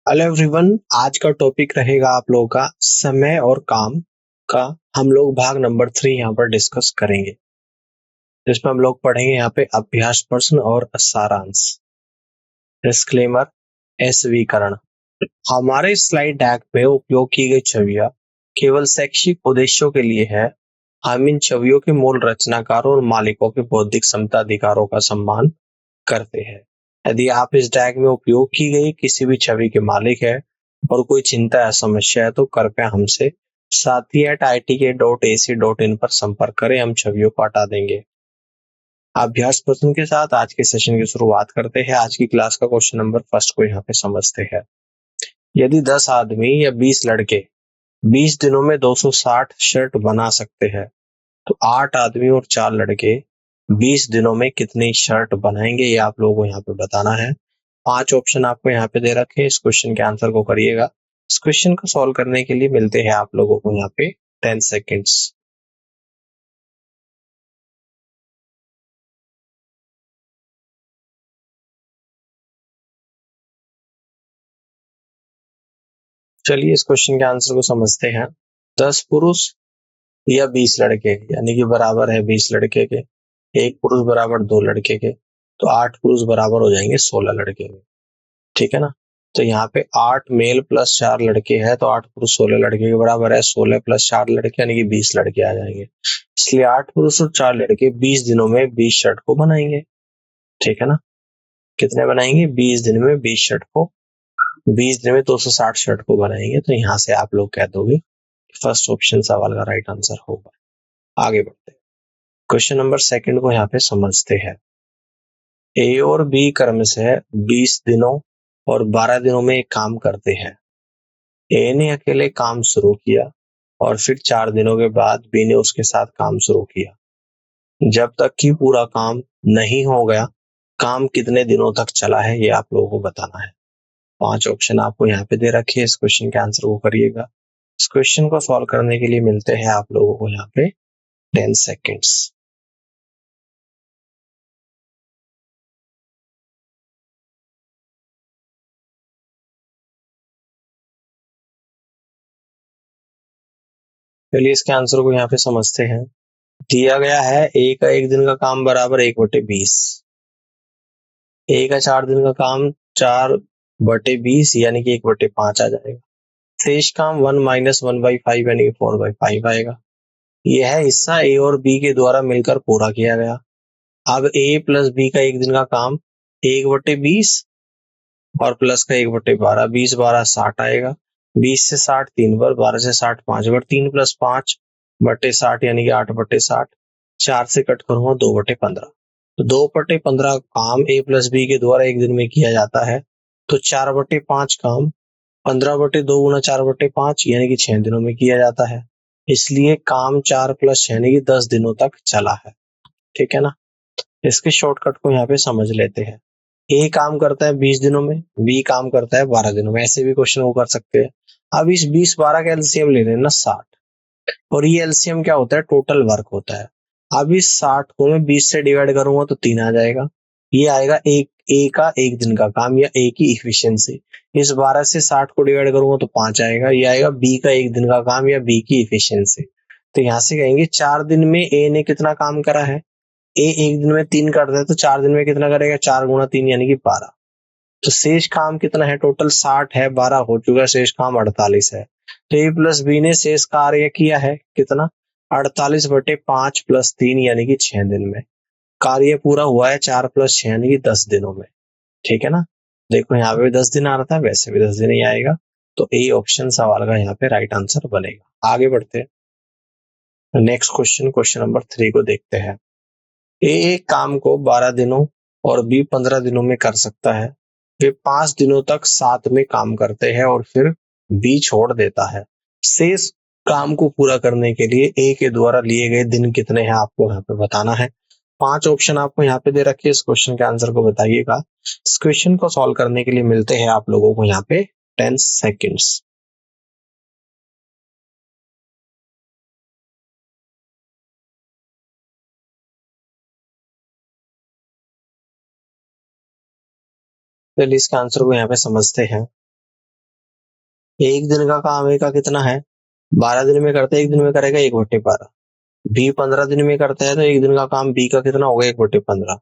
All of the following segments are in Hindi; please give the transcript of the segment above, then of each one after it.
Hello everyone. आज का टॉपिक रहेगा आप लोगों का समय और काम का। हम लोग भाग नंबर 3 यहाँ पर डिस्कस करेंगे, जिसमें हम लोग पढ़ेंगे यहाँ पे अभ्यास प्रश्न और सारांश। डिस्क्लेमर, स्वीकरण। हमारे स्लाइड डेक में उपयोग की गई छवियां केवल शैक्षिक उद्देश्यों के लिए है। हम इन छवियों के मूल रचनाकारों और मालिकों के बौद्धिक क्षमता अधिकारों का सम्मान करते हैं। यदि आप इस टैग में उपयोग की गई किसी भी छवि के मालिक है और कोई चिंता या समस्या है तो कृपया हमसे sathi@itk.ac.in पर संपर्क करें। हम छवियों को हटा देंगे। अभ्यास प्रश्न के साथ आज के सेशन की शुरुआत करते हैं। आज की क्लास का क्वेश्चन नंबर फर्स्ट को यहाँ पे समझते हैं। यदि 10 आदमी या 20 लड़के 20 दिनों में 260 शर्ट बना सकते हैं तो 8 आदमी और 4 लड़के 20 दिनों में कितनी शर्ट बनाएंगे, ये आप लोगों को यहाँ पे बताना है। 5 ऑप्शन आपको यहाँ पे दे रखे हैं। इस क्वेश्चन के आंसर को करिएगा। इस क्वेश्चन को सॉल्व करने के लिए मिलते हैं आप लोगों को यहाँ पे 10 सेकेंड्स। चलिए इस क्वेश्चन के आंसर को समझते हैं। 10 पुरुष या 20 लड़के यानी कि बराबर है 20 लड़के के, एक पुरुष बराबर 2 लड़के के, तो 8 पुरुष बराबर हो जाएंगे 16 लड़के के। ठीक है ना। तो यहाँ पे 8 मेल प्लस 4 लड़के हैं तो 8 पुरुष 16 लड़के के बराबर है। 16 प्लस 4 लड़के यानी कि 20 लड़के आ जाएंगे। इसलिए 8 पुरुष और 4 लड़के 20 दिनों में 20 शर्ट को बनाएंगे। ठीक है ना। कितने बनाएंगे? 20 दिन में 20 शर्ट को, 20 दिन में 260 शर्ट को बनाएंगे। तो यहाँ से आप लोग कह दोगे फर्स्ट ऑप्शन सवाल का राइट आंसर होगा। आगे बढ़ते हैं। क्वेश्चन नंबर सेकंड को यहाँ पे समझते हैं। ए और बी क्रम से 20 दिनों और 12 दिनों में एक काम करते हैं। ए ने अकेले काम शुरू किया और फिर 4 दिनों के बाद बी ने उसके साथ काम शुरू किया। जब तक कि पूरा काम नहीं हो गया, काम कितने दिनों तक चला है, ये आप लोगों को बताना है। 5 ऑप्शन आपको यहाँ पे दे रखे हैं। इस क्वेश्चन के आंसर को करिएगा। इस क्वेश्चन को सॉल्व करने के लिए मिलते हैं आप लोगों को यहाँ पे 10 सेकेंड्स। चलिए इसके आंसर को यहाँ पे समझते हैं। दिया गया है ए का 1 दिन का काम बराबर 1/20। ए का 4 दिन का काम 4/20 यानी कि 1/5 आ जाएगा। शेष काम 1 माइनस 1/5 यानी कि 4/5 आएगा। यह हिस्सा ए और बी के द्वारा मिलकर पूरा किया गया। अब ए प्लस बी का 1 दिन का काम 1/20 और प्लस का 1/12, 20 12 60 आएगा। 20 से 60 3 बार, 12 से 60 5 बार, 3 प्लस 5/60 यानी कि 8/60। 4 से कट करूंगा 2/15। तो 2/15 काम ए प्लस बी के द्वारा एक दिन में किया जाता है। तो 4/5 काम 15/2 गुना 4/5 यानी कि 6 दिनों में किया जाता है। इसलिए काम 4 प्लस 6 यानी कि 10 दिनों तक चला है। ठीक है ना। इसके शॉर्टकट को यहाँ पे समझ लेते हैं। ए काम करता है 20 दिनों में, बी काम करता है 12 दिनों में। ऐसे भी क्वेश्चन वो कर सकते हैं। अब इस 20 12 का एलसीएम ले लेना 60, और ये एलसीएम क्या होता है? टोटल वर्क होता है। अब इस 60 को मैं 20 से डिवाइड करूंगा तो 3 आ जाएगा। ये आएगा एक ए का 1 दिन का काम या ए की इफिशियंसी। इस 12 से 60 को डिवाइड करूंगा तो 5 आएगा। ये आएगा बी का 1 दिन का काम या बी की इफिशियंसी। तो यहाँ से कहेंगे 4 दिन में ए ने कितना काम करा है। ए 1 दिन में 3 करता है तो 4 दिन में कितना करेगा? 4 गुना 3 यानी कि 12। तो शेष काम कितना है? टोटल 60 है, 12 हो चुका है, शेष काम 48 है। तो ए प्लस बी ने शेष कार्य किया है कितना? 48/5 प्लस 3 यानी कि 6 दिन में। कार्य पूरा हुआ है 4 प्लस 6 यानी कि 10 दिनों में। ठीक है ना। देखो यहाँ पे भी 10 दिन आ रहा था, वैसे भी 10 दिन ही आएगा। तो ए ऑप्शन सवाल का यहाँ पे राइट आंसर बनेगा। आगे बढ़ते हैं। नेक्स्ट क्वेश्चन, क्वेश्चन नंबर 3 को देखते हैं। ए एक काम को 12 दिनों और बी 15 दिनों में कर सकता है। वे 5 दिनों तक साथ में काम करते हैं और फिर बी छोड़ देता है। शेष काम को पूरा करने के लिए ए के द्वारा लिए गए दिन कितने हैं, आपको यहाँ पे बताना है। 5 ऑप्शन आपको यहाँ पे दे रखे हैं। इस क्वेश्चन के आंसर को बताइएगा। इस क्वेश्चन को सॉल्व करने के लिए मिलते हैं आप लोगों को यहाँ पे 10 सेकेंड्स। चलिए इसके आंसर को यहाँ पे समझते हैं। एक दिन का काम ए का कितना है, 12 दिन में करते हैं, एक दिन में करेगा 1/12। बी 15 दिन में करता है तो एक दिन का काम बी का कितना होगा, 1/15।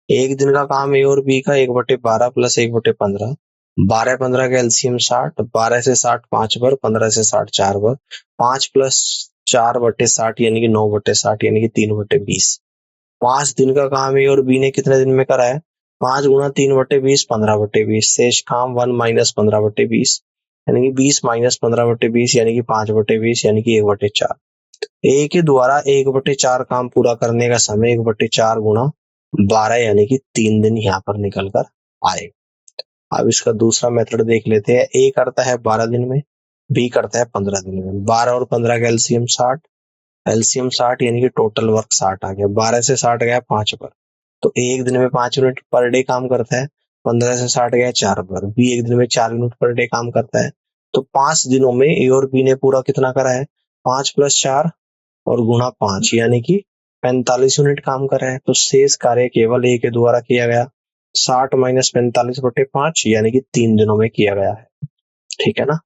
एक दिन का काम ए और बी का 1/12 प्लस 1/15। 12 15 का एलसीएम 60, 12 से 60 5 बार, 15 से 60 4 बार, 5 प्लस 4/60 यानी कि 9/60 यानी कि 3/20। 5 दिन का काम ए और बी ने कितने दिन में करा है, 5 गुना 3/20 15/20। शेष काम 1 माइनस 15/20 यानी कि 20 माइनस 15/20 यानी कि 5/20 यानी कि 1/4। ए के द्वारा 1/4 काम पूरा करने का समय 1/4 गुना 12 यानी कि 3 दिन यहाँ पर निकल कर आएगा। अब इसका दूसरा मेथड देख लेते हैं। ए करता है 12 दिन में, बी करता है 15 दिन में। 12 और 15 का एलसीएम 60, एलसीएम 60 यानी कि टोटल वर्क 60 आ गया। 12 से 60 गया 5 पर, तो एक दिन में 5 मिनट पर डे काम करता है। 15 से 60 गया 4 पर, बी एक दिन में 4 मिनट पर डे काम करता है। तो 5 दिनों में ए और बी ने पूरा कितना करा है, 5 प्लस 4 और गुणा 5 यानी कि 45 यूनिट काम कर रहा है। तो शेष कार्य केवल ए के द्वारा किया गया, 60 माइनस 45/5 यानी कि 3 दिनों में किया गया है। ठीक है ना।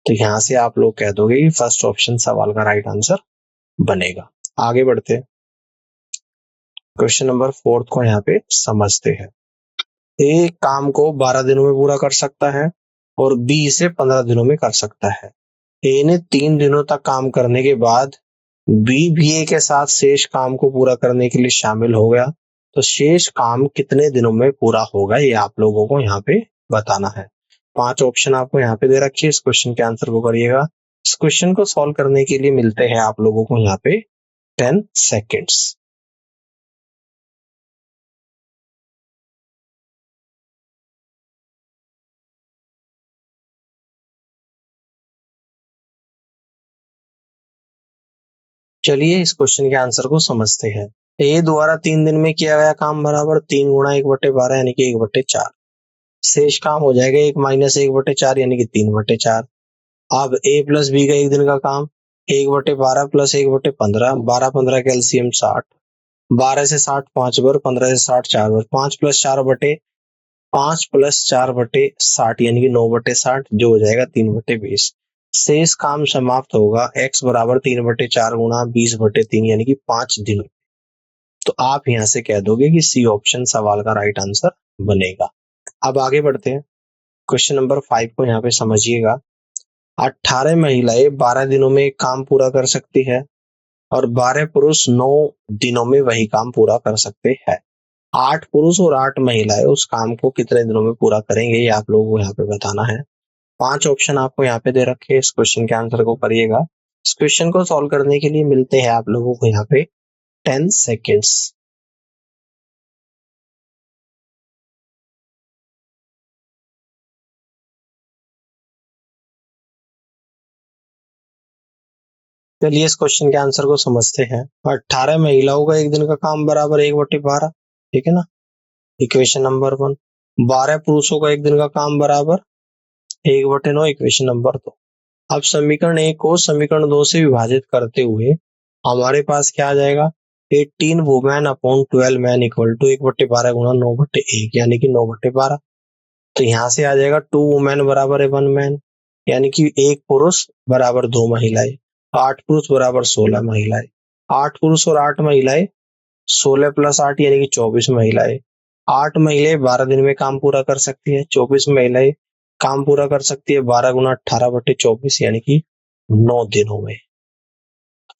तो यहां से आप लोग कह दोगे कि फर्स्ट ऑप्शन सवाल का राइट आंसर बनेगा। आगे बढ़ते हैं, क्वेश्चन नंबर 4 को यहाँ पे समझते हैं। ए काम को 12 दिनों में पूरा कर सकता है और बी इसे 15 दिनों में कर सकता है। ए ने 3 दिनों तक काम करने के बाद बी भी ए के साथ शेष काम को पूरा करने के लिए शामिल हो गया। तो शेष काम कितने दिनों में पूरा होगा, ये आप लोगों को यहाँ पे बताना है। 5 ऑप्शन आपको यहाँ पे दे रखी है, इस क्वेश्चन के आंसर को करिएगा। इस क्वेश्चन को सॉल्व करने के लिए मिलते हैं आप लोगों को यहाँ पे 10 सेकेंड्स। चलिए इस क्वेश्चन के आंसर को समझते हैं। ए द्वारा 3 दिन में किया गया काम बराबर 3 गुणा 1/12 यानी कि 1/4। शेष काम हो जाएगा 1 माइनस 1/4 यानी कि 3/4। अब ए प्लस बी का एक दिन का काम 1/12 प्लस 1/15, 12 15 का एलसीएम 60, 12 से 60 5 बार, 15 से 60 4 बार, 5 प्लस 4/60 यानी कि 9/60 जो हो जाएगा 3/20। शेष काम समाप्त होगा x बराबर 3/4 गुणा 20/3 यानी कि 5 दिन। तो आप यहां से कह दोगे कि सी ऑप्शन सवाल का राइट आंसर बनेगा। अब आगे बढ़ते हैं, क्वेश्चन नंबर 5 को यहाँ पे समझिएगा। 18 महिलाएं 12 दिनों में एक काम पूरा कर सकती है और 12 पुरुष 9 दिनों में वही काम पूरा कर सकते हैं। 8 पुरुष और 8 महिलाएं उस काम को कितने दिनों में पूरा करेंगे, ये आप लोगों को यहाँ पे बताना है। 5 ऑप्शन आपको यहाँ पे दे रखे हैं, इस क्वेश्चन के आंसर को करिएगा। इस क्वेश्चन को सॉल्व करने के लिए मिलते हैं आप लोगों को यहाँ पे 10 सेकेंड्स। चलिए इस क्वेश्चन के आंसर को समझते हैं। 18 महिलाओं का एक दिन का काम बराबर 1/12, ठीक है ना, इक्वेशन नंबर 1। 12 पुरुषों का एक दिन का काम बराबर 1/9, इक्वेशन नंबर 2। अब समीकरण 1 को समीकरण 2 से विभाजित करते हुए हमारे पास क्या आ जाएगा, 18 women upon 12 man equal to 1/12 गुणा 9/1 यानी कि 9/12। तो यहाँ से आ जाएगा 2 वुमेन बराबर है 1 मैन यानी कि 1 पुरुष बराबर 2 महिलाएं। 8 पुरुष बराबर 16 महिलाएं। 8 पुरुष और 8 महिलाएं, 16 प्लस 8 यानी कि 24 महिलाएं। 8 महिलाएं 12 दिन में काम पूरा कर सकती है, 24 महिलाएं काम पूरा कर सकती है 12 गुना 18/24 यानी कि 9 दिनों में।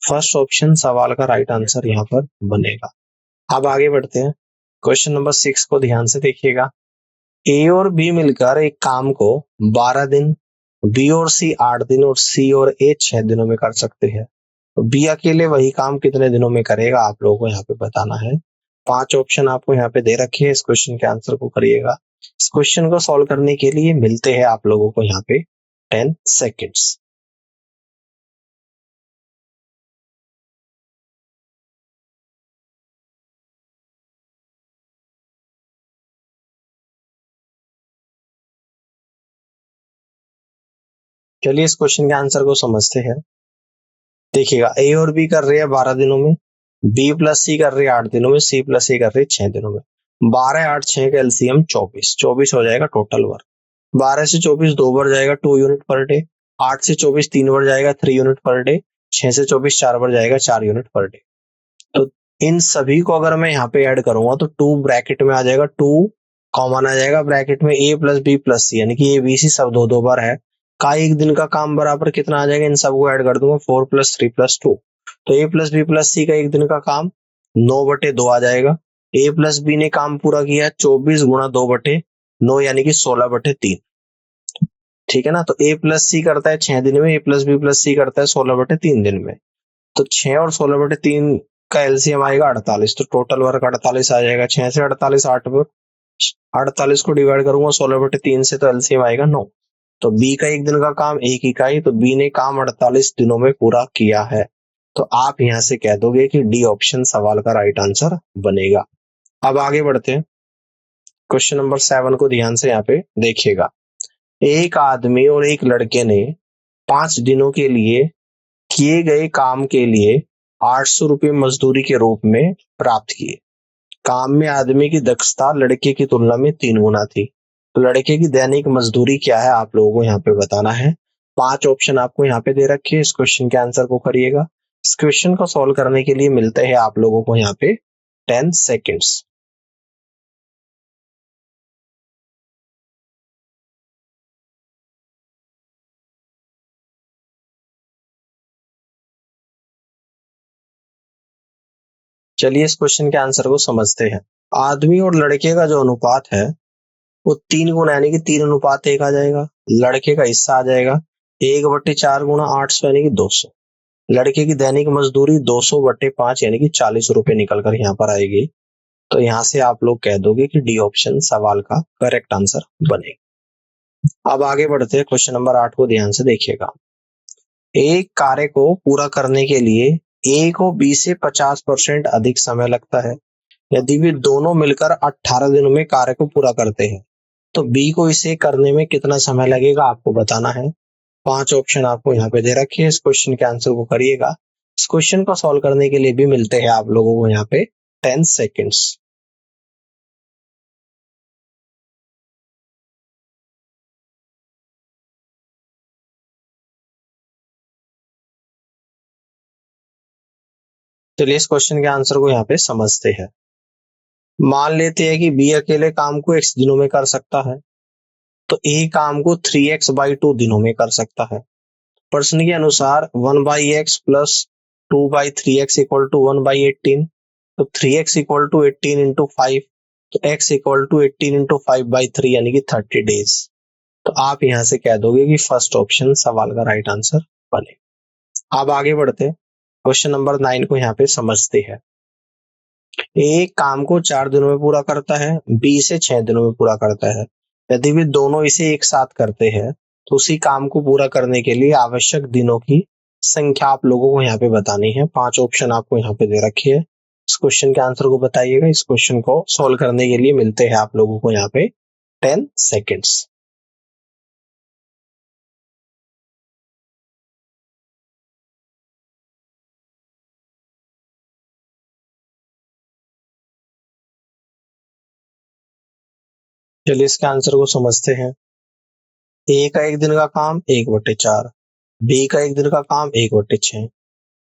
फर्स्ट ऑप्शन सवाल का राइट आंसर यहाँ पर बनेगा। अब आगे बढ़ते हैं, क्वेश्चन नंबर 6 को ध्यान से देखिएगा। ए और बी मिलकर एक काम को 12 दिन, बी और सी 8 दिन और सी और ए 6 दिनों में कर सकते हैं। तो बी अकेले वही काम कितने दिनों में करेगा, आप लोगों को यहाँ पे बताना है। 5 ऑप्शन आपको यहाँ पे दे रखे हैं, इस क्वेश्चन के आंसर को करिएगा। इस क्वेश्चन को सॉल्व करने के लिए मिलते हैं आप लोगों को यहाँ पे 10 सेकेंड्स। चलिए इस क्वेश्चन के आंसर को समझते हैं। देखिएगा ए और बी कर रहे हैं 12 दिनों में, बी प्लस सी कर रहे हैं 8 दिनों में, सी प्लस ए कर रहे हैं 6 दिनों में। 12 8 6 का एलसीएम 24 हो जाएगा टोटल वर्क। 12 से 24 2 बार जाएगा 2 यूनिट पर डे। 8 से 24 3 बार जाएगा 3 यूनिट पर डे। 6 से 24 4 बार जाएगा 4 यूनिट पर डे। तो इन सभी को अगर मैं यहाँ पे ऐड करूंगा तो 2 ब्रैकेट में आ जाएगा, 2 कॉमन आ जाएगा ब्रैकेट में, a प्लस बी प्लस सी, यानी कि ए बी सी सब दो दो बार है का एक दिन का काम बराबर कितना आ जाएगा, इन सबको ऐड कर दूंगा 4 प्लस 3 प्लस 2। तो ए प्लस बी प्लस सी का एक दिन का काम 9/2 आ जाएगा। ए प्लस बी ने काम पूरा किया 24 गुणा 2/9 यानी कि 16/3। ठीक है ना। तो ए प्लस सी करता है 6 दिन में, ए प्लस बी प्लस सी करता है 16/3 दिन में। तो 6 और 16/3 का एलसीएम आएगा 48। तो टोटल वर्क 48 आ जाएगा। 6 से 48 8 पर 48 को डिवाइड करूंगा 16/3 से तो एलसीएम आएगा 9। तो बी का एक दिन का काम 1 इकाई, तो बी ने काम 48 दिनों में पूरा किया है। तो आप यहां से कह दोगे कि डी ऑप्शन सवाल का राइट आंसर बनेगा। अब आगे बढ़ते हैं। क्वेश्चन नंबर 7 को ध्यान से यहाँ पे देखिएगा। एक आदमी और एक लड़के ने 5 दिनों के लिए किए गए काम के लिए 800 रुपये मजदूरी के रूप में प्राप्त किए। काम में आदमी की दक्षता लड़के की तुलना में 3 गुना थी। तो लड़के की दैनिक मजदूरी क्या है आप लोगों को यहाँ पे बताना है। 5 ऑप्शन आपको यहाँ पे दे रखे हैं, इस क्वेश्चन के आंसर को करिएगा। इस क्वेश्चन को सॉल्व करने के लिए मिलते हैं आप लोगों को यहाँ पे 10 सेकेंड्स। चलिए इस क्वेश्चन के आंसर को समझते हैं। आदमी और लड़के का जो अनुपात है वो 3 गुना यानी कि 3:1 आ जाएगा। लड़के का हिस्सा आ जाएगा 1/4 गुणा 800 यानी कि 200। लड़के की दैनिक मजदूरी 200/5 यानी कि 40 रुपए निकल कर यहाँ पर आएगी। तो यहाँ से आप लोग कह दोगे कि डी ऑप्शन सवाल का करेक्ट आंसर बनेगा। अब आगे बढ़ते हैं। क्वेश्चन नंबर 8 को ध्यान से देखिएगा। एक कार्य को पूरा करने के लिए ए को बी से 50% अधिक समय लगता है। यदि वे दोनों मिलकर 18 दिनों में कार्य को पूरा करते हैं तो बी को इसे करने में कितना समय लगेगा आपको बताना है। 5 ऑप्शन आपको यहाँ पे दे रखे हैं, इस क्वेश्चन के आंसर को करिएगा। इस क्वेश्चन को सॉल्व करने के लिए भी मिलते हैं आप लोगों को यहाँ पे 10 सेकेंड्स। चलिए इस क्वेश्चन के आंसर को यहाँ पे समझते हैं। मान लेते हैं कि बी अकेले काम को x दिनों में कर सकता है, तो ए काम को 3x/2 दिनों में कर सकता है। प्रश्न के अनुसार 1/x plus 2/3x equal to 1/18। तो 3x इक्वल टू 18 इंटू 5, तो x इक्वल टू 18 इंटू 5/3 यानी कि 30 डेज। तो आप यहां से कह दोगे कि फर्स्ट ऑप्शन सवाल का राइट आंसर बने। अब आगे बढ़ते हैं। क्वेश्चन नंबर 9 को यहाँ पे समझते हैं। एक काम को 4 दिनों में पूरा करता है, बी से 6 दिनों में पूरा करता है। यदि वे दोनों इसे एक साथ करते हैं तो उसी काम को पूरा करने के लिए आवश्यक दिनों की संख्या आप लोगों को यहाँ पे बतानी है। 5 ऑप्शन आपको यहाँ पे दे रखी है, इस क्वेश्चन के आंसर को बताइएगा। इस क्वेश्चन को सॉल्व करने के लिए मिलते हैं आप लोगों को यहाँ पे 10 सेकेंड्स। चलिए इसके आंसर को समझते हैं। ए का एक दिन का काम 1/4, बी का एक दिन का काम 1/6।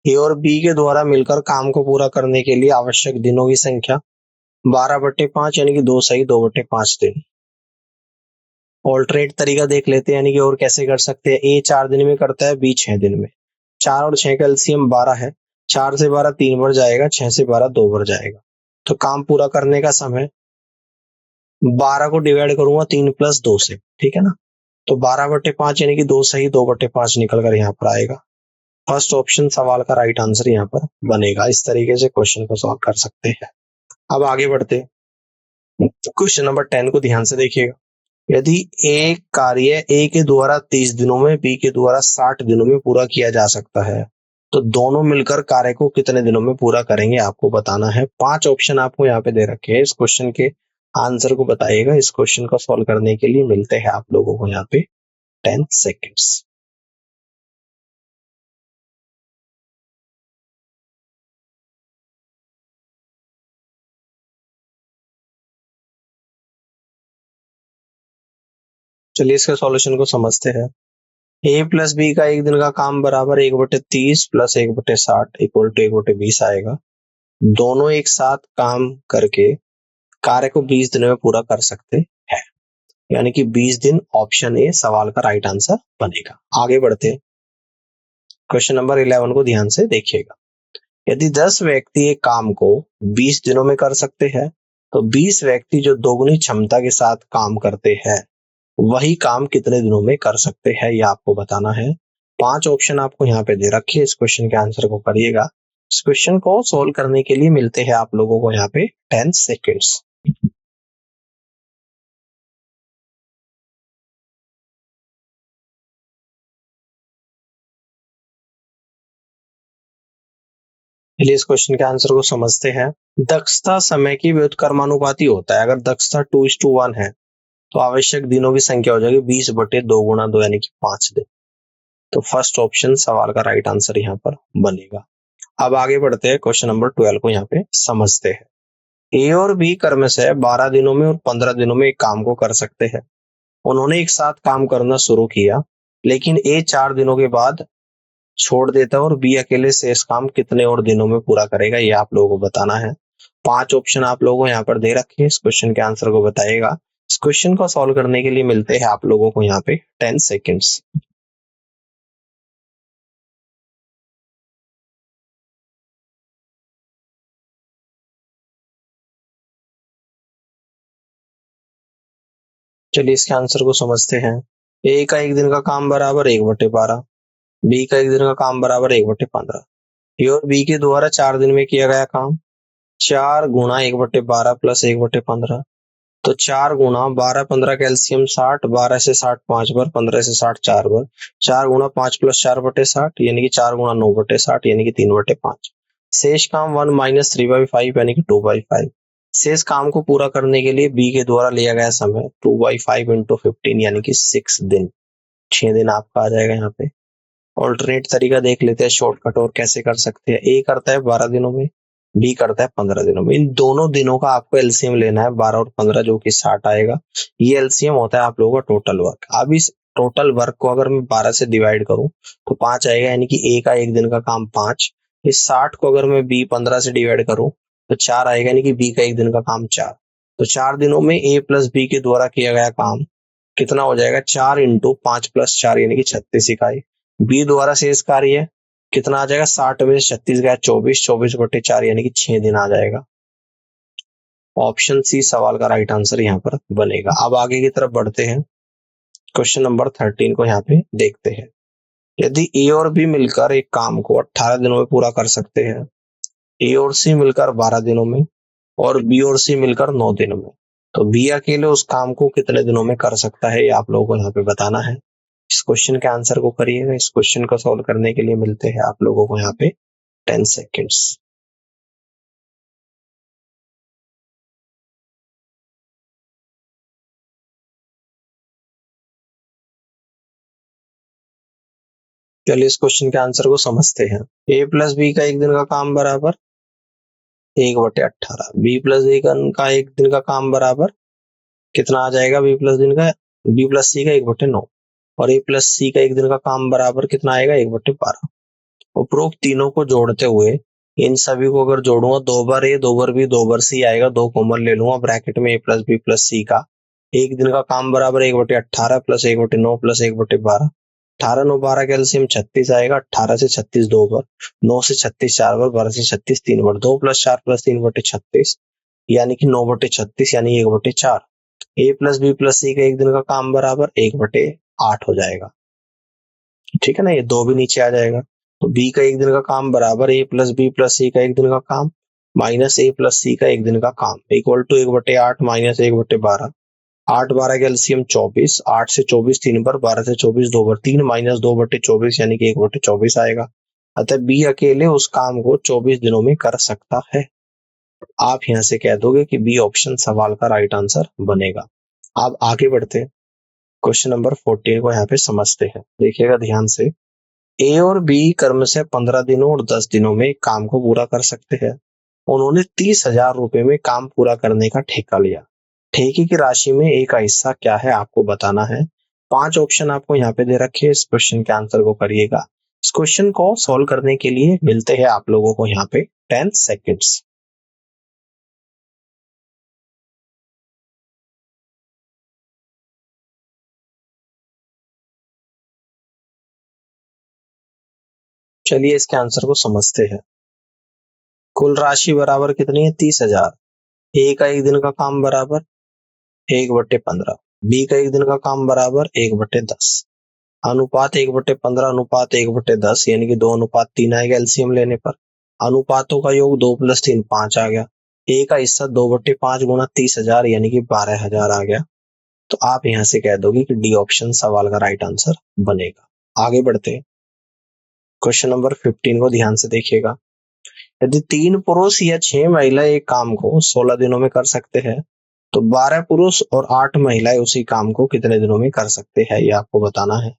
ए और बी के द्वारा मिलकर काम को पूरा करने के लिए आवश्यक दिनों की संख्या 12/5 यानी कि 2 सही 2/5 दिन। ऑल्टरनेट तरीका देख लेते हैं, यानी कि और कैसे कर सकते हैं। ए 4 दिन में करता है, बी 6 दिन में। 4 और 6 का एलसीएम 12 है। 4 से 12 3 बार जाएगा, 6 से 12 2 बार जाएगा। तो काम पूरा करने का समय 12 को डिवाइड करूंगा 3 प्लस 2 से, ठीक है ना। तो 12/5 यानी कि 2 सही 2/5 निकल कर यहाँ पर आएगा। फर्स्ट ऑप्शन सवाल का राइट आंसर यहाँ पर बनेगा। इस तरीके से क्वेश्चन को सॉल्व कर सकते हैं। अब आगे बढ़ते क्वेश्चन नंबर 10 को ध्यान से देखिएगा। यदि एक कार्य ए के द्वारा 30 दिनों में, बी के द्वारा 60 दिनों में पूरा किया जा सकता है तो दोनों मिलकर कार्य को कितने दिनों में पूरा करेंगे आपको बताना है। 5 ऑप्शन आपको यहाँ पे दे रखे हैं, इस क्वेश्चन के आंसर को बताइएगा। इस क्वेश्चन को सॉल्व करने के लिए मिलते हैं आप लोगों को यहाँ पे 10 सेकेंड्स। चलिए इसके सॉल्यूशन को समझते हैं। ए प्लस बी का एक दिन का काम बराबर 1/30 प्लस 1/60 इक्वल टू 1/20 आएगा। दोनों एक साथ काम करके कार्य को 20 दिनों में पूरा कर सकते हैं, यानी कि 20 दिन ऑप्शन ए सवाल का राइट आंसर बनेगा। आगे बढ़ते हैं, क्वेश्चन नंबर 11 को ध्यान से देखिएगा। यदि 10 व्यक्ति एक काम को 20 दिनों में कर सकते हैं, तो 20 व्यक्ति जो दोगुनी क्षमता के साथ काम करते हैं, वही काम कितने दिनों में कर सकते हैं, ये आपको बताना है। 5 ऑप्शन आपको यहाँ पे दे रखे हैं, इस क्वेश्चन के आंसर को करिएगा। इस क्वेश्चन को सोल्व करने के लिए मिलते हैं आप लोगों को यहाँ पे 10 सेकेंड्स। चलिए इस क्वेश्चन के आंसर को समझते हैं। दक्षता समय की व्युत्क्रमानुपाती होता है। अगर दक्षता 2:1 है तो आवश्यक दिनों की संख्या हो जाएगी 20/2 गुणा 2 यानी कि 5 दिन। तो फर्स्ट ऑप्शन सवाल का राइट आंसर यहाँ पर बनेगा। अब आगे बढ़ते हैं, क्वेश्चन नंबर 12 को यहाँ पे समझते हैं। ए और बी कर्म से 12 दिनों में और 15 दिनों में एक काम को कर सकते हैं। उन्होंने एक साथ काम करना शुरू किया, लेकिन ए 4 दिनों के बाद छोड़ देता है और बी अकेले शेष काम कितने और दिनों में पूरा करेगा, ये आप लोगों को बताना है। 5 ऑप्शन आप लोगों को यहाँ पर दे रखे हैं, इस क्वेश्चन के आंसर को बताइएगा। इस क्वेश्चन को सॉल्व करने के लिए मिलते हैं आप लोगों को यहाँ पे 10 सेकेंड्स। चलिए इसके आंसर को समझते हैं। ए का एक दिन का काम बराबर 1/12, बी का एक दिन का काम बराबर 1/15। ए और बी के द्वारा 4 दिन में किया गया काम 4 गुणा 1/12 प्लस 1/15। तो 4 गुणा 12-15 का एलसीएम 60, 12 से 60 5 बार, 15 से 60 4 बार, 4 गुणा 5 प्लस 4/60 यानी कि 4 गुणा 9/60 यानी कि 3/5। शेष काम 1 माइनस 3/5 यानी कि 2/5। शेष काम को पूरा करने के लिए बी के द्वारा लिया गया समय 2/5 इंटू 15 यानी कि 6 दिन, 6 दिन आपका आ जाएगा यहाँ पे। ऑल्टरनेट तरीका देख लेते हैं शॉर्टकट और कैसे कर सकते हैं। ए करता है 12 दिनों में, बी करता है 15 दिनों में। इन दोनों दिनों का आपको एलसीएम लेना है, 12 और 15 जो कि 60 आएगा। ये एलसीएम होता है आप लोगों का टोटल वर्क। अब इस टोटल वर्क को अगर मैं 12 से डिवाइड करूं तो 5 आएगा, यानी कि ए का एक दिन का काम 5। इस 60 को अगर मैं बी 15 से डिवाइड करूं तो 4 आएगा, यानी कि बी का एक दिन का काम 4। तो 4 दिनों में ए प्लस बी के द्वारा किया गया काम कितना हो जाएगा, 4 इंटू 5 प्लस 4 यानी कि 36 इकाई। बी द्वारा शेष कार्य कितना आ जाएगा, 60 में 36 गया 24, 24/4 यानी कि 6 दिन आ जाएगा। ऑप्शन सी सवाल का राइट आंसर यहाँ पर बनेगा। अब आगे की तरफ बढ़ते हैं, क्वेश्चन नंबर 13 को यहाँ पे देखते हैं। यदि ए और बी मिलकर एक काम को 18 दिनों में पूरा कर सकते हैं, ए और सी मिलकर 12 दिनों में और बी और सी मिलकर 9 दिनों में, तो बी अकेले उस काम को कितने दिनों में कर सकता है, ये आप लोगों को यहाँ पे बताना है। इस क्वेश्चन के आंसर को करिएगा। इस क्वेश्चन को सॉल्व करने के लिए मिलते हैं आप लोगों को यहाँ पे 10 सेकेंड्स। चलिए इस क्वेश्चन के आंसर को समझते हैं। ए प्लस बी का एक दिन का काम बराबर 1/18, बी प्लस सी का एक दिन का काम बराबर कितना आ जाएगा, बी प्लस सी का 1/9 और ए प्लस सी का एक दिन का काम बराबर कितना आएगा, 1/12। उपरोक्त तीनों को जोड़ते हुए इन सभी को अगर जोड़ूंगा 2 बार ए 2 बार बी 2 बार सी आएगा, 2 कॉमन ले लूंगा, ब्रैकेट में ए प्लस बी प्लस सी का एक दिन का काम बराबर 1/18 प्लस 1/9 प्लस 1/12। 18 9 12 का एलसीएम 36 आएगा। 18 से 36 2 बार, 9 से 36 4 बार, 12 से 36 3 बार, 2 प्लस 4 प्लस 3/36 यानी कि 9/36 यानी 1/4। ए प्लस बी प्लस सी का एक दिन का काम बराबर 1/8 हो जाएगा। ठीक है ना, ये 2 भी नीचे आ जाएगा। तो बी का एक दिन का काम बराबर ए प्लस बी प्लस सी का एक दिन का काम माइनस ए प्लस सी का एक दिन का काम इक्वल टू 1/8 माइनस 1/12। 8 12 का एलसीएम 24, 8 से 24 3 बार, 12 से 24 2 बार, 3 माइनस 2/24 यानी कि 1/24 आएगा। अतः बी अकेले उस काम को 24 दिनों में कर सकता है। आप यहाँ से कह दोगे कि बी ऑप्शन सवाल का राइट आंसर बनेगा। आप आगे बढ़ते हैं, क्वेश्चन नंबर 14 को यहाँ पे समझते हैं। देखिएगा ध्यान से। ए और बी कर्म से 15 दिनों और 10 दिनों में काम को पूरा कर सकते हैं। उन्होंने 30,000 रुपए में काम पूरा करने का ठेका लिया। ठेके की राशि में ए का हिस्सा क्या है आपको बताना है। 5 ऑप्शन आपको यहाँ पे दे रखे हैं, इस क्वेश्चन के आंसर को करिएगा। इस क्वेश्चन को सॉल्व करने के लिए मिलते हैं आप लोगों को यहाँ पे 10 सेकेंड्स। चलिए इसके आंसर को समझते हैं। कुल राशि बराबर कितनी है? 30,000। ए का एक दिन का काम बराबर 1/15। बी का एक दिन का काम बराबर 1/10। अनुपात 1/15 अनुपात 1/10 यानी कि 2:3 आएगा एलसीएम लेने पर। अनुपातों का योग 2 + 3 5 आ गया। ए का हिस्सा 2/5 गुणा 30,000 यानी कि 12,000 आ गया। तो आप यहां से कह दोगे कि डी ऑप्शन सवाल का राइट आंसर बनेगा। आगे बढ़ते हैं। क्वेश्चन नंबर 15 को ध्यान से देखिएगा। यदि 3 पुरुष या 6 महिलाएं एक काम को 16 दिनों में कर सकते हैं, तो 12 पुरुष और 8 महिलाएं उसी काम को कितने दिनों में कर सकते हैं, ये आपको बताना है।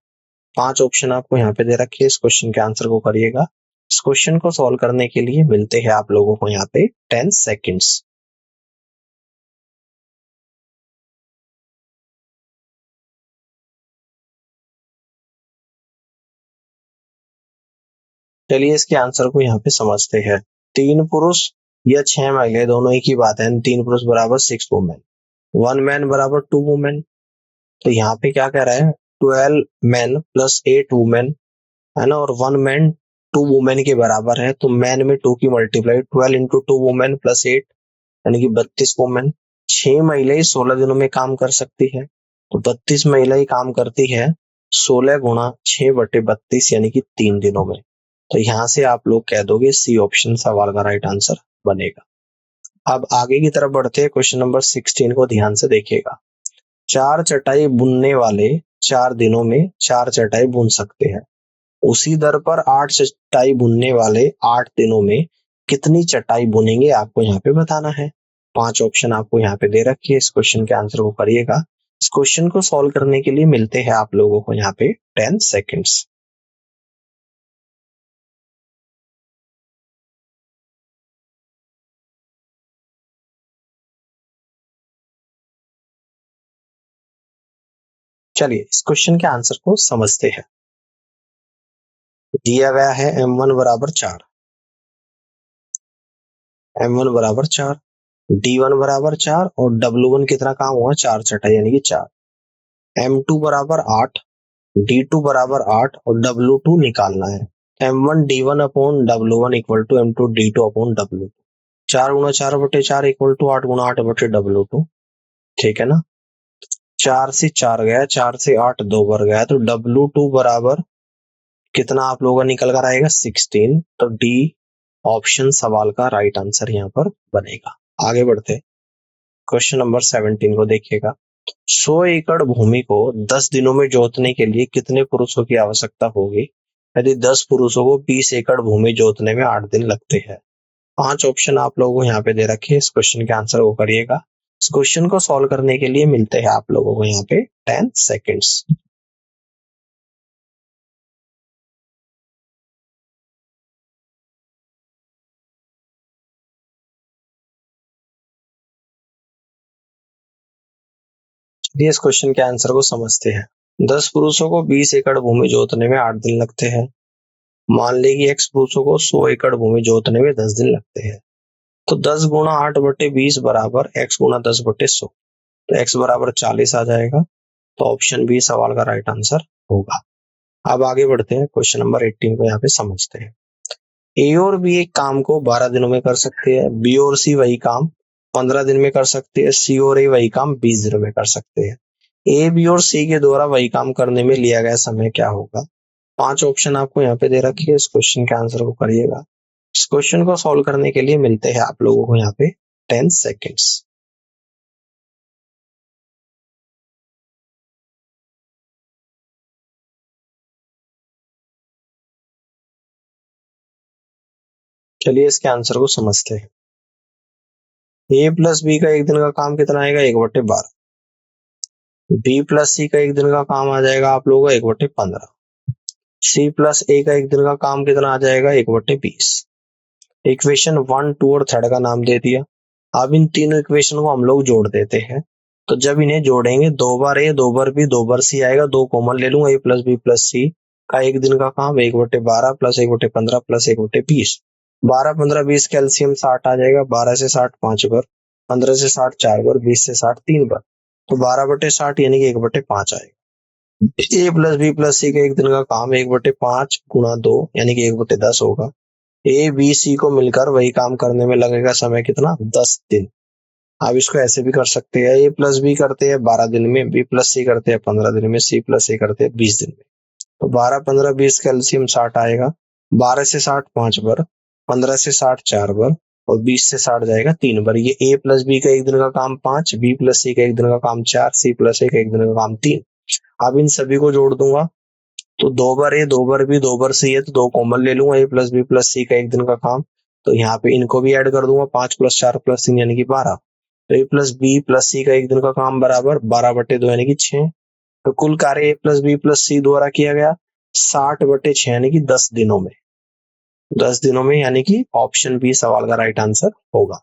5 ऑप्शन आपको यहाँ पे दे रखे हैं, इस क्वेश्चन के आंसर को करिएगा। इस क्वेश्चन को सॉल्व करने के लिए मिलते हैं आप लोगों को यहाँ पे 10 सेकेंड्स। चलिए इसके आंसर को यहाँ पे समझते हैं। 3 पुरुष या 6 महिलाएं दोनों एक ही बात है। 3 पुरुष बराबर 6 वुमेन, 1 मैन बराबर 2 वुमेन। तो यहाँ पे क्या कह रहा है? 12 मैन प्लस 8 वुमेन है ना, और 1 मैन 2 वुमेन के बराबर है। तो मैन में 2 की मल्टीप्लाई 12 इंटू 2 वुमेन प्लस 8 यानी कि 32 वुमेन। 6 महिलाएं 16 दिनों में काम कर सकती है, तो 32 महिलाएं काम करती है 16 गुणा 6/32 यानी कि 3 दिनों में। तो यहाँ से आप लोग कह दोगे सी ऑप्शन सवाल का राइट आंसर बनेगा। अब आगे की तरफ बढ़ते हैं। क्वेश्चन नंबर 16 को ध्यान से देखिएगा। 4 चटाई बुनने वाले 4 दिनों में 4 चटाई बुन सकते हैं। उसी दर पर 8 चटाई बुनने वाले 8 दिनों में कितनी चटाई बुनेंगे, आपको यहाँ पे बताना है। 5 ऑप्शन आपको यहाँ पे दे रखी है, इस क्वेश्चन के आंसर को करिएगा। इस क्वेश्चन को सॉल्व करने के लिए मिलते हैं आप लोगों को यहाँ पे 10 सेकेंड्स। चलिए इस क्वेश्चन के आंसर को समझते हैं। दिया गया है m1 बराबर 4, m1 बराबर 4, d1 बराबर 4 और w1 कितना काम हुआ? 4 चटाई यानी कि 4। m2 बराबर 8, d2 बराबर 8 और w2 निकालना है। m1 d1 upon w1 equal to m2 d2 upon w2। 4 गुणा 4/4 इक्वल टू 8 गुणा 8/w2। ठीक है ना। 4 से 4 गया, 4 से 8 2 बार गया, तो w2 बराबर कितना आप लोगों का निकल कर आएगा? 16। तो डी ऑप्शन सवाल का राइट आंसर यहाँ पर बनेगा। आगे बढ़ते क्वेश्चन नंबर 17 को देखिएगा। 100 एकड़ भूमि को 10 दिनों में जोतने के लिए कितने पुरुषों की आवश्यकता होगी? यदि 10 पुरुषों को 20 एकड़ भूमि जोतने में 8 दिन लगते हैं। 5 ऑप्शन आप लोगों को यहाँ पे दे रखे हैं, इस क्वेश्चन के आंसर को करिएगा। इस क्वेश्चन को सॉल्व करने के लिए मिलते हैं आप लोगों को यहाँ पे 10 सेकेंड्स। चलिए इस क्वेश्चन के आंसर को समझते हैं। 10 पुरुषों को 20 एकड़ भूमि जोतने में 8 दिन लगते हैं। मान ले कि x पुरुषों को 100 एकड़ भूमि जोतने में 10 दिन लगते हैं। तो 10 गुणा 8/20 बराबर x गुणा 10/100। तो x बराबर 40 आ जाएगा। तो ऑप्शन बी सवाल का राइट आंसर होगा। अब आगे बढ़ते हैं। क्वेश्चन नंबर 18 को यहाँ पे समझते हैं। ए और बी एक काम को 12 दिनों में कर सकते हैं। बी और सी वही काम 15 दिन में कर सकते हैं। सी और ए वही काम 20 दिनों में कर सकते हैं। ए बी और सी के द्वारा वही काम करने में लिया गया समय क्या होगा? 5 ऑप्शन आपको यहाँ पे दे रखी है, इस क्वेश्चन के आंसर को करिएगा। इस क्वेश्चन को सॉल्व करने के लिए मिलते हैं आप लोगों को यहाँ पे 10 सेकेंड्स। चलिए इसके आंसर को समझते हैं। ए प्लस बी का एक दिन का काम कितना आएगा? 1/12। बी प्लस सी का एक दिन का काम आ जाएगा आप लोगों का 1/15। सी प्लस ए का एक दिन का काम कितना आ जाएगा? 1/20। इक्वेशन 1, 2 और 3 का नाम दे दिया। अब इन तीनों इक्वेशन को हम लोग जोड़ देते हैं। तो जब इन्हें जोड़ेंगे 2 बार ए 2 बार बी 2 बार सी आएगा, 2 कॉमन ले लूंगा, ए प्लस बी प्लस सी का एक दिन का काम 1/12 प्लस 1/15 प्लस 1/20। 12 15 20 कैल्सियम 60 आ जाएगा, 12 से 60 5 बार, 15 से 60 4 बार, 20 से 60 3 बार, तो 12/60 यानी कि 1/5 आएगा। ए प्लस बी प्लस सी का एक दिन का काम 1/5 गुणा 2 यानी कि 1/10 होगा। ए बी सी को मिलकर वही काम करने में लगेगा समय कितना, 10 दिन। आप इसको ऐसे भी कर सकते हैं, ए प्लस बी करते हैं 12 दिन में, बी प्लस सी करते हैं 15 दिन में, सी प्लस ए करते हैं 20 दिन में। तो 12 15 20 कैल्सियम 60 आएगा, 12 से 60 5 बार, 15 से 60 4 बार और 20 से 60 जाएगा 3 बार। ये ए प्लस बी का एक दिन का काम 5, बी प्लस सी का एक दिन का काम 4, सी प्लस ए का एक दिन का काम 3। अब इन सभी को जोड़ दूंगा तो 2 बार ए 2 बार बी 2 बार सी है, तो 2 कॉमन ले लूंगा, ए प्लस बी प्लस सी का एक दिन का काम, तो यहाँ पे इनको भी ऐड कर दूंगा, 5 + 4 + 3 यानी कि 12। तो ए प्लस बी प्लस सी का एक दिन का काम बराबर 12/2 यानी कि 6। तो कुल कार्य ए प्लस बी प्लस सी द्वारा किया गया 60/6 यानी कि 10 दिनों में, 10 दिनों में, यानी कि ऑप्शन बी सवाल का राइट आंसर होगा।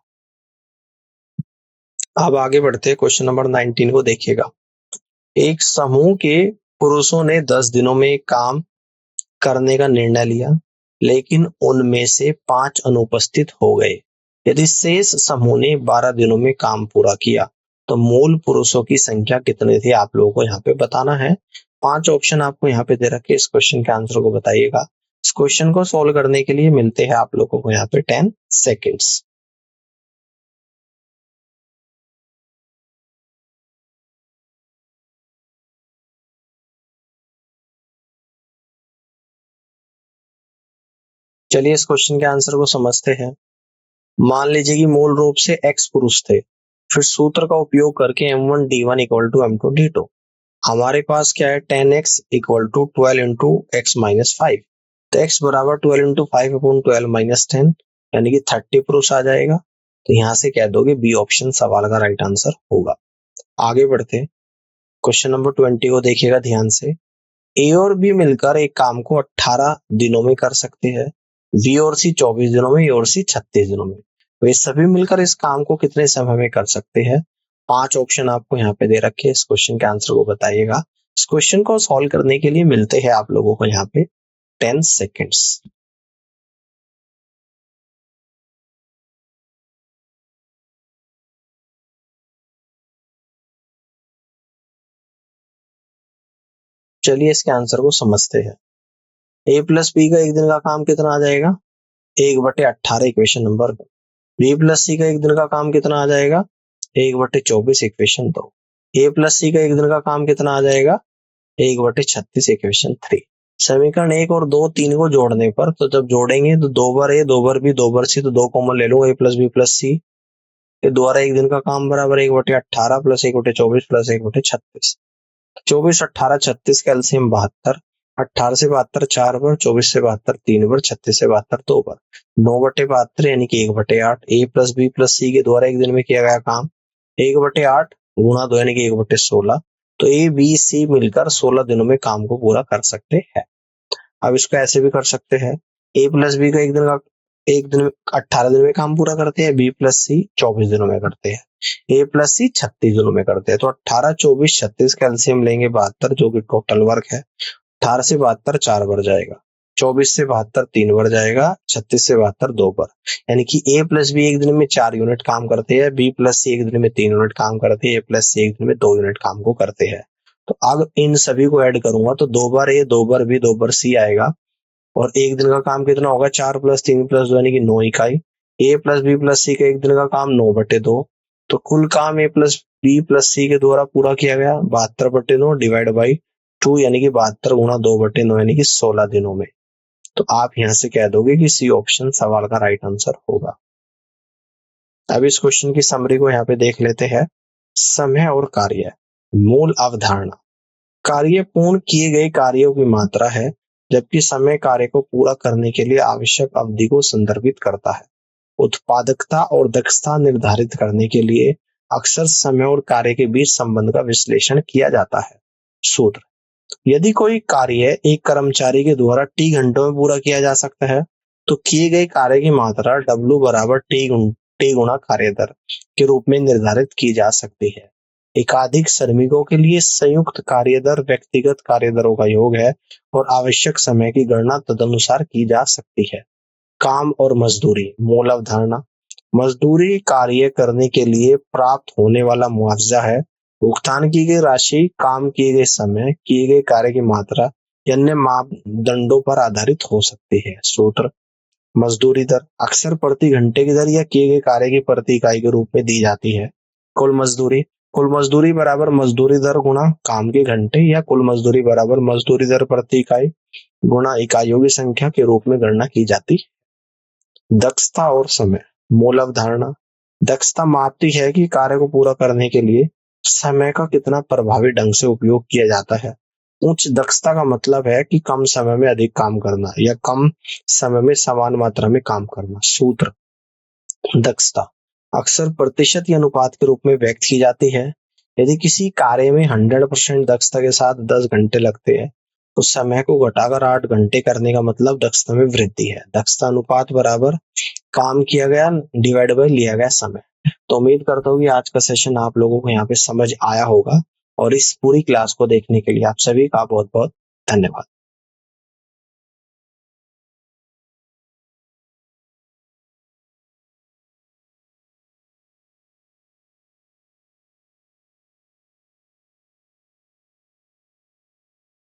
अब आगे बढ़ते हैं, क्वेश्चन नंबर 19 को देखिएगा। एक समूह के पुरुषों ने 10 दिनों में काम करने का निर्णय लिया, लेकिन उनमें से 5 अनुपस्थित हो गए। यदि शेष समूह ने 12 दिनों में काम पूरा किया तो मूल पुरुषों की संख्या कितने थे, आप लोगों को यहाँ पे बताना है। 5 ऑप्शन आपको यहाँ पे दे रखे, इस क्वेश्चन के आंसर को बताइएगा। इस क्वेश्चन को सोल्व करने के लिए मिलते हैं आप लोगों को यहाँ पे 10 सेकेंड्स। चलिए इस क्वेश्चन के आंसर को समझते हैं। मान लीजिए कि मूल रूप से x पुरुष थे, फिर सूत्र का उपयोग करके m1 d1 = m2 d2। हमारे पास क्या है, 10x = 12 × x - 5। तो x बराबर 12 × 5/12 - 10 यानी कि 30 पुरुष आ जाएगा। तो यहाँ से कह दोगे बी ऑप्शन सवाल का राइट आंसर होगा। आगे बढ़ते क्वेश्चन नंबर 20 को देखिएगा ध्यान से। ए और बी मिलकर एक काम को 18 दिनों में कर सकते हैं, बी और सी 24 दिनों में, ए और सी 36 दिनों में। वे सभी मिलकर इस काम को कितने समय में कर सकते हैं। 5 ऑप्शन आपको यहाँ पे दे रखे हैं, इस क्वेश्चन के आंसर को बताइएगा। इस क्वेश्चन को सॉल्व करने के लिए मिलते हैं आप लोगों को यहाँ पे 10 सेकेंड्स। चलिए इसके आंसर को समझते हैं। ए प्लस बी का एक दिन का काम कितना आ जाएगा, 1/18 इक्वेशन नंबर 2। बी प्लस सी का एक दिन का काम कितना आ जाएगा, 1/24 इक्वेशन 2। ए प्लस सी का एक दिन का काम कितना आ जाएगा, 1/36 इक्वेशन 3। समीकरण 1 और 2 3 को जोड़ने पर, तो जब जोड़ेंगे तो 2 बार ए 2 बार बी 2 बार सी, तो 2 कॉमन ले लूंगा, ए प्लस बी प्लस सी के द्वारा एक दिन का काम बराबर 1/18 + 1/24 + 1/36। 24 18 36 कैल्सियम 72, 18 से 72 4 बार, 24 से 72 3 बार, 36 से 72 2 बार, 9/72 यानी कि 1/8। ए प्लस बी प्लस सी के द्वारा एक दिन में किया गया काम 1/8 गुणा 2 यानी कि 1/16। तो ए बी सी मिलकर 16 दिनों में काम को पूरा कर सकते हैं। अब इसको ऐसे भी कर सकते हैं, ए प्लस बी का एक दिन में 18 दिन में काम पूरा करते हैं, बी प्लस सी 24 दिनों में करते हैं, ए प्लस सी 36 दिनों में करते हैं। तो 18 24 36 कैल्सियम लेंगे 72 जो कि टोटल वर्क है। 18 से 72 4 बार जाएगा, 24 से 72 3 बार जाएगा, 36 से 72 2 बार, यानी कि ए प्लस बी एक दिन में 4 यूनिट काम करते हैं, बी प्लस सी एक दिन में 3 यूनिट काम करते हैं, ए प्लस सी एक दिन में 2 यूनिट काम को करते हैं। तो अब इन सभी को ऐड करूंगा तो 2 बार ए 2 बार बी 2 बार सी आएगा, और एक दिन का काम कितना होगा, 4 + 3 + 2 यानी कि 9 इकाई। ए प्लस बी प्लस सी का एक दिन का काम 9/2। तो कुल काम ए प्लस बी प्लस सी के द्वारा पूरा किया गया 72/9 डिवाइड बाई 2 यानी कि 72 गुणा 2/9 यानी कि 16 दिनों में। तो आप यहाँ से कह दोगे कि सी ऑप्शन सवाल का राइट आंसर होगा। अब इस क्वेश्चन की समरी को यहाँ पे देख लेते हैं। समय और कार्य, मूल अवधारणा। कार्य पूर्ण किए गए कार्यों की मात्रा है, जबकि समय कार्य को पूरा करने के लिए आवश्यक अवधि को संदर्भित करता है। उत्पादकता और दक्षता निर्धारित करने के लिए अक्सर समय और कार्य के बीच संबंध का विश्लेषण किया जाता है। सूत्र, यदि कोई कार्य एक कर्मचारी के द्वारा टी घंटों में पूरा किया जा सकता है, तो किए गए कार्य की मात्रा W = टी गुणा कार्य दर के रूप में निर्धारित की जा सकती है। एकाधिक श्रमिकों के लिए संयुक्त कार्यदर व्यक्तिगत कार्यदरों का योग है और आवश्यक समय की गणना तदनुसार की जा सकती है। काम और मजदूरी मूल अवधारणा। मजदूरी कार्य करने के लिए प्राप्त होने वाला मुआवजा है। भुगतान की गई राशि काम किए गए समय, किए गए कार्य की मात्रा या अन्य मापदंडों पर आधारित हो सकती है। सूत्र। मजदूरी दर अक्सर प्रति घंटे की दर या किए गए कार्य की प्रति इकाई के रूप में दी जाती है। कुल मजदूरी बराबर मजदूरी दर गुणा काम के घंटे या कुल मजदूरी बराबर मजदूरी दर प्रति इकाई गुणा इकाइयों की संख्या के रूप में गणना की जाती है। दक्षता और समय मूल अवधारणा। दक्षता मापती है कि कार्य को पूरा करने के लिए समय का कितना प्रभावी ढंग से उपयोग किया जाता है। उच्च दक्षता का मतलब है कि कम समय में अधिक काम करना या कम समय में समान मात्रा में काम करना। सूत्र। दक्षता अक्सर प्रतिशत या अनुपात के रूप में व्यक्त की जाती है। यदि किसी कार्य में 100% दक्षता के साथ 10 घंटे लगते हैं तो समय को घटाकर 8 घंटे करने का मतलब दक्षता में वृद्धि है। दक्षता अनुपात बराबर काम किया गया डिवाइड बाय लिया गया समय। तो उम्मीद करता हूँ कि आज का सेशन आप लोगों को यहाँ पे समझ आया होगा और इस पूरी क्लास को देखने के लिए आप सभी का बहुत बहुत धन्यवाद।